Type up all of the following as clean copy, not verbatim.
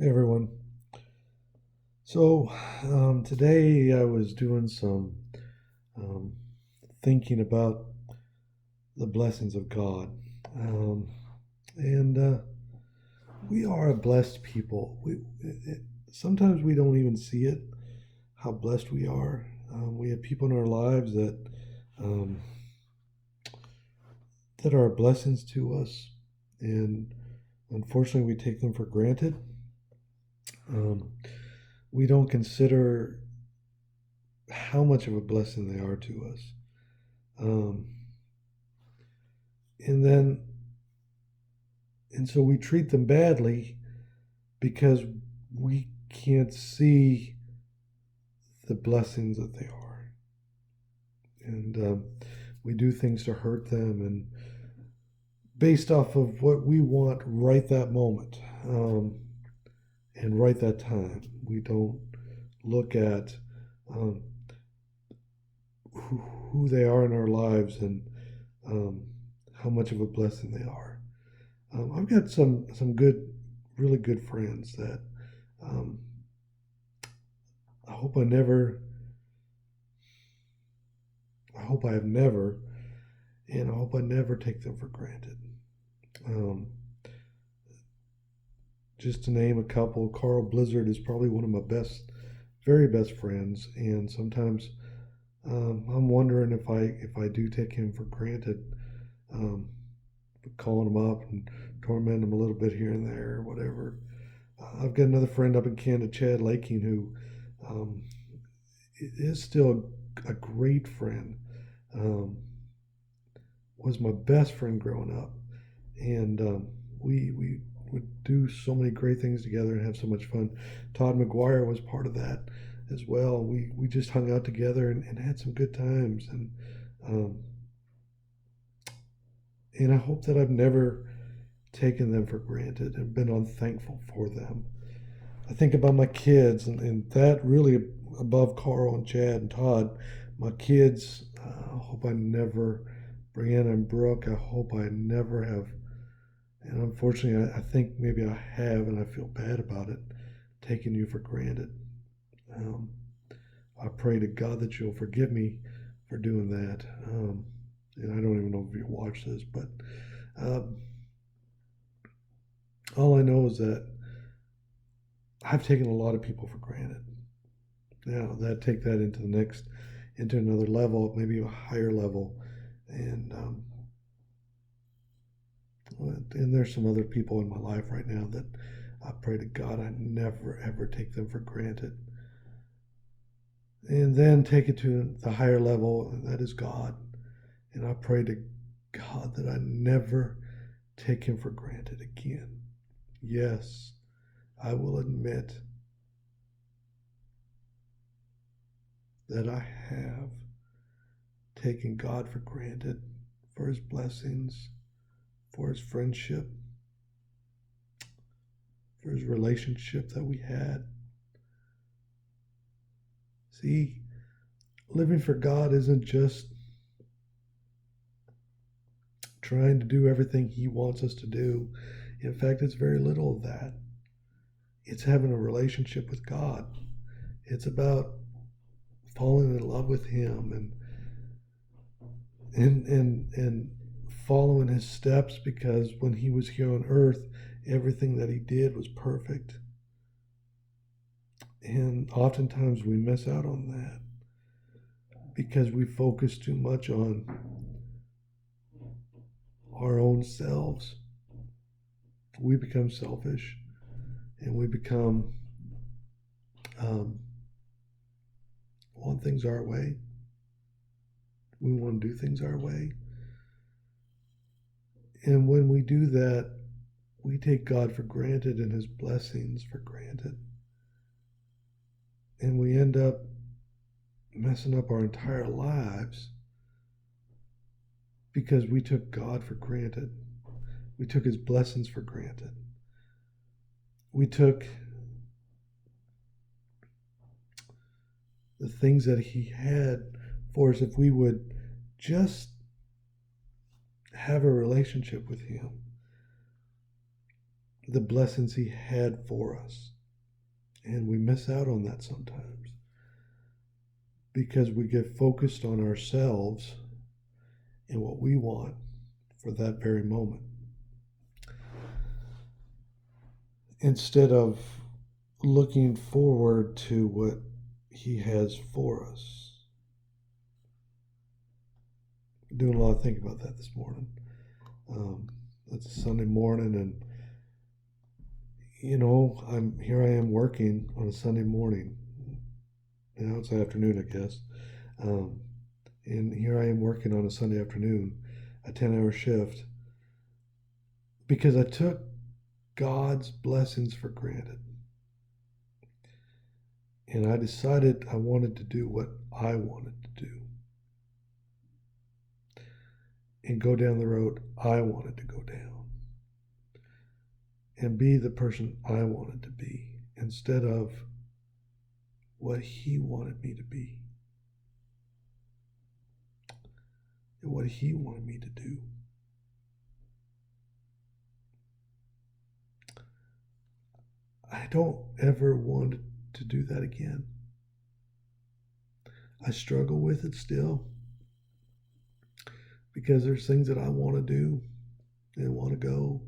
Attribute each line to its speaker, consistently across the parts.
Speaker 1: Hey everyone. So today I was doing some um, thinking about the blessings of God, um, and we are a blessed people. Sometimes we don't even see it, how blessed we are. We have people in our lives um, that are blessings to us, and unfortunately we take them for granted. Um, we don't consider how much of a blessing they are to us. Um, and then and so we treat them badly because we can't see the blessings that they are, and we do things to hurt them and based off of what we want right that moment, and right that time. We don't look at um, who they are in our lives and um, how much of a blessing they are. I've got some good, really good friends that um, I hope I never, I hope I have never, and I hope I never take them for granted. Um, just to name a couple, Carl Blizzard is probably one of my very best friends, and sometimes I'm wondering if I do take him for granted, um, calling him up and torment him a little bit here and there, or whatever. I've got another friend up in Canada, Chad Laking, who um, is still a great friend. Um, was my best friend growing up, and we would do so many great things together and have so much fun. Todd McGuire was part of that as well. We just hung out together and had some good times, um, and I hope that I've never taken them for granted and been unthankful for them. I think about my kids, and that really above Carl and Chad and Todd, my kids. I hope I never, Brianna and Brooke. I hope I never have. And unfortunately, I think maybe I have, and I feel bad about it, taking you for granted. Um, I pray to God that you'll forgive me for doing that. And I don't even know if you watch this, but um, all I know is that I've taken a lot of people for granted. Now that take that into another level, maybe a higher level, and and there's some other people in my life right now that I pray to God I never ever take them for granted, and then take it to the higher level, and that is God. And I pray to God that I never take Him for granted again. Yes, I will admit that I have taken God for granted, for His blessings, for His friendship, for His relationship that we had. See, living for God isn't just trying to do everything He wants us to do. In fact, it's very little of that. It's having a relationship with God. It's about falling in love with Him and following His steps, because when He was here on earth, everything that He did was perfect. And oftentimes we miss out on that because we focus too much on our own selves. We become selfish, and we become um, want things our way. We want to do things our way. And when we do that, we take God for granted and His blessings for granted. And we end up messing up our entire lives because we took God for granted. We took His blessings for granted. We took the things that He had for us if we would just have a relationship with Him. the blessings He had for us. And we miss out on that sometimes because we get focused on ourselves and what we want for that very moment, instead of looking forward to what He has for us. Doing a lot of thinking about that this morning. It's a Sunday morning, and I am working on a Sunday morning. Now it's afternoon, I guess. And here I am working on a Sunday afternoon, a 10-hour shift, because I took God's blessings for granted. And I decided I wanted to do what I wanted to do and go down the road I wanted to go down and be the person I wanted to be instead of what He wanted me to be and what He wanted me to do. I don't ever want to do that again. I struggle with it still because there's things that I want to do and want to go,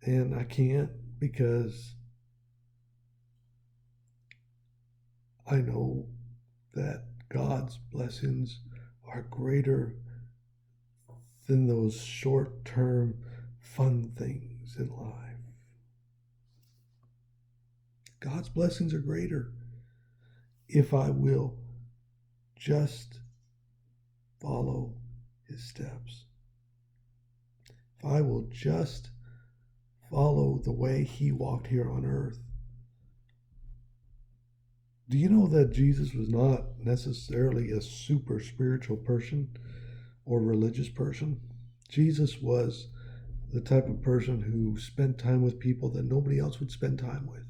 Speaker 1: and I can't because I know that God's blessings are greater than those short-term fun things in life. God's blessings are greater if I will just follow His steps. If I will just follow the way He walked here on earth. Do you know that Jesus was not necessarily a super spiritual person or religious person? Jesus was the type of person who spent time with people that nobody else would spend time with.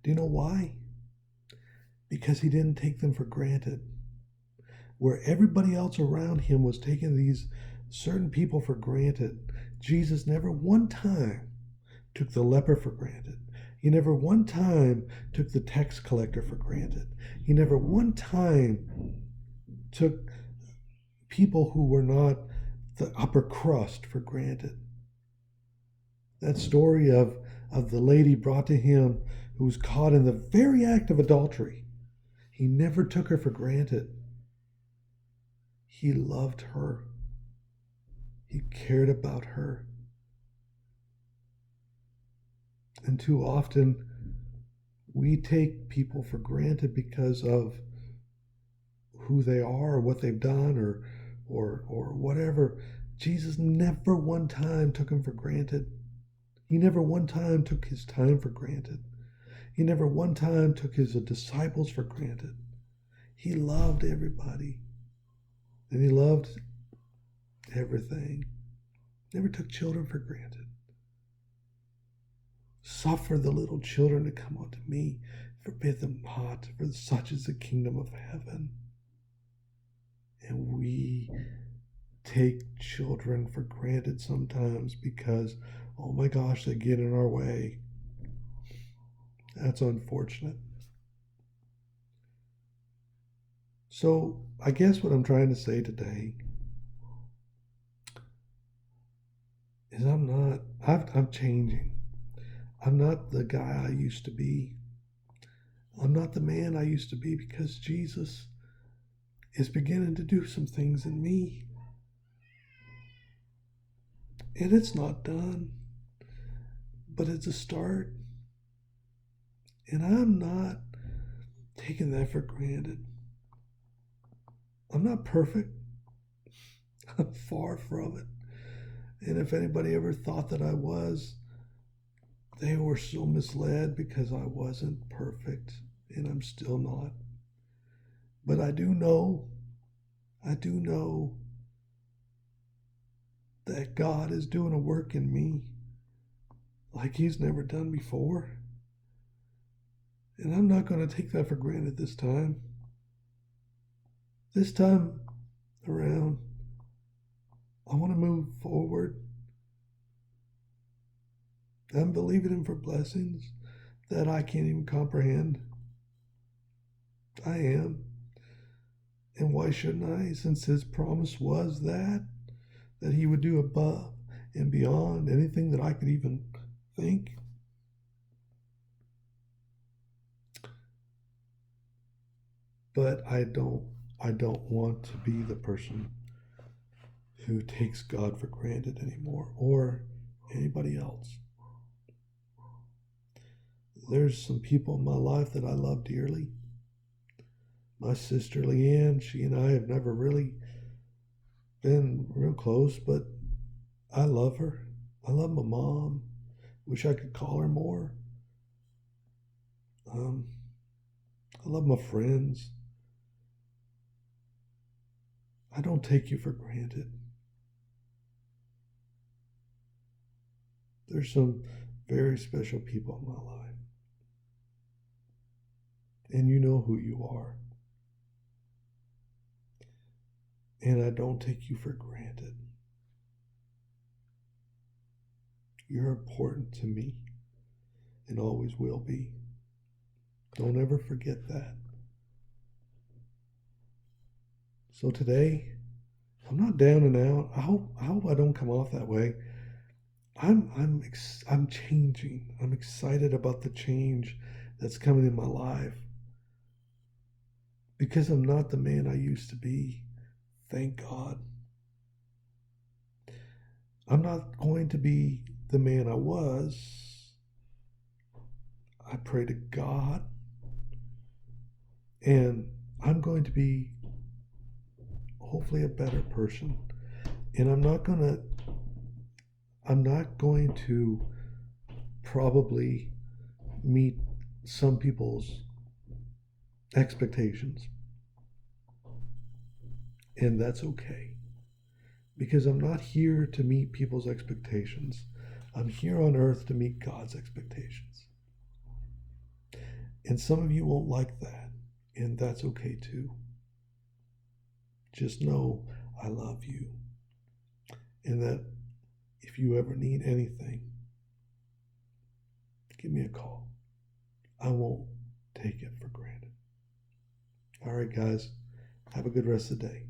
Speaker 1: Do you know why? Because He didn't take them for granted. Where everybody else around Him was taking these certain people for granted, Jesus never one time took the leper for granted. He never one time took the tax collector for granted. He never one time took people who were not the upper crust for granted. That story of the lady brought to Him who was caught in the very act of adultery. He never took her for granted. He loved her. He cared about her. And too often we take people for granted because of who they are or what they've done or whatever. Jesus never one time took them for granted. He never one time took His time for granted. He never one time took His disciples for granted. He loved everybody. And He loved everything. Never took children for granted. Suffer the little children to come unto me. Forbid them not, for such is the kingdom of heaven. And we take children for granted sometimes because, oh my gosh, they get in our way. That's unfortunate. So I guess what I'm trying to say today is I'm changing. I'm not the guy I used to be. I'm not the man I used to be because Jesus is beginning to do some things in me. And it's not done, but it's a start. And I'm not taking that for granted. I'm not perfect. I'm far from it. And if anybody ever thought that I was, they were so misled because I wasn't perfect, and I'm still not. But I do know that God is doing a work in me like He's never done before. And I'm not going to take that for granted this time. This time around, I want to move forward I'm believing Him for blessings that I can't even comprehend. I am. And why shouldn't I? Since His promise was that He would do above and beyond anything that I could even think. But I don't want to be the person who takes God for granted anymore, or anybody else. There's some people in my life that I love dearly. My sister Leanne, she and I have never really been real close, but I love her. I love my mom. Wish I could call her more. Um, I love my friends. I don't take you for granted. There's some very special people in my life, and you know who you are. And I don't take you for granted. You're important to me and always will be. Don't ever forget that. So today, I'm not down and out. I hope I don't come off that way. I'm changing. I'm excited about the change that's coming in my life because I'm not the man I used to be. Thank God. I'm not going to be the man I was. I pray to God, and I'm going to be hopefully a better person. And I'm not going to probably meet some people's expectations. And that's okay. Because I'm not here to meet people's expectations. I'm here on earth to meet God's expectations. And some of you won't like that. And that's okay too. Just know I love you. And that if you ever need anything, give me a call. I won't take it for granted. All right, guys. Have a good rest of the day.